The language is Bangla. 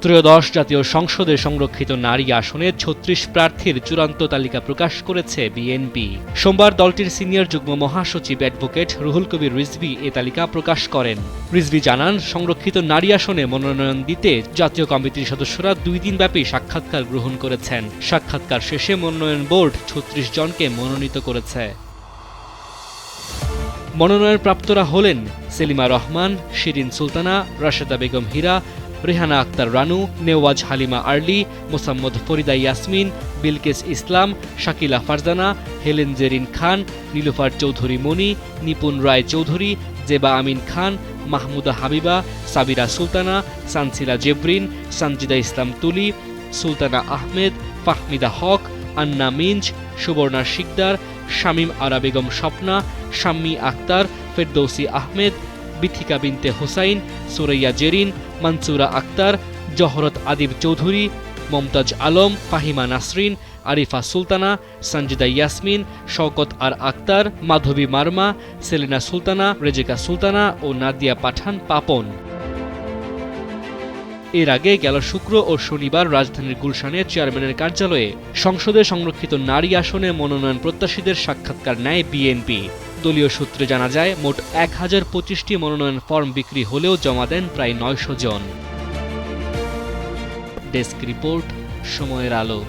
ত্রয়োদশ জাতীয় সংসদে সংরক্ষিত নারী আসনে ৩৬ প্রার্থীর চূড়ান্ত তালিকা প্রকাশ করেছে বিএনপি। সোমবার দলটির সিনিয়র যুগ্ম মহাসচিব অ্যাডভোকেট রুহুল কবির রিজভী এ তালিকা প্রকাশ করেন। রিজভী জানান, সংরক্ষিত নারী আসনে মনোনয়ন দিতে জাতীয় কমিটির সদস্যরা 2 দিনব্যাপী সাক্ষাৎকার গ্রহণ করেছেন। সাক্ষাৎকার শেষে মনোনয়ন বোর্ড ৩৬ জনকে মনোনীত করেছে। মনোনয়নপ্রাপ্তরা হলেন সেলিমা রহমান, শিরিন সুলতানা, রাশেদা বেগম হীরা, রেহানা আক্তার রানু, নেওয়াজ হালিমা আর্লি, মোসাম্মদ ফরিদা ইয়াসমিন, বিলকেস ইসলাম, শাকিলা ফারজানা, হেলেন জেরিন খান, নীলুফার চৌধুরী মনি, নিপুণ রায় চৌধুরী, জেবা আমিন খান, মাহমুদা হাবিবা, সাবিরা সুলতানা, সানসিলা জেবরিন, সানজিদা ইসলাম তুলি, সুলতানা আহমেদ, ফাহমিদা হক, আন্না মিঞ্জ, সুবর্ণা শিকদার, শামীম আরা বেগম স্বপ্না, শাম্মী আক্তার, ফেরদৌসী আহমেদ, বিথিকা বিনতে হোসাইন, সুরাইয়া জেরিন, মানসুরা আক্তার, জহরত আদিব চৌধুরী, মমতাজ আলম, ফাহিমা নাসরিন, আরিফা সুলতানা, সঞ্জিদা ইয়াসমিন, শওকত আর আক্তার, মাধবী মারমা, সেলিনা সুলতানা, রেজেকা সুলতানা ও নাদিয়া পাঠান পাপন। এর আগে গেল শুক্র ও শনিবার রাজধানীর গুলশানে চেয়ারম্যানের কার্যালয়ে সংসদে সংরক্ষিত নারী আসনে মনোনয়ন প্রত্যাশীদের সাক্ষাৎকার নেয় বিএনপি। দলীয় সূত্রে জানা যায়, মোট 1025টি মনোনয়ন ফর্ম বিক্রি হলেও জমা দেন প্রায় 900 জন। ডেস্ক রিপোর্ট, সময়ের আলো।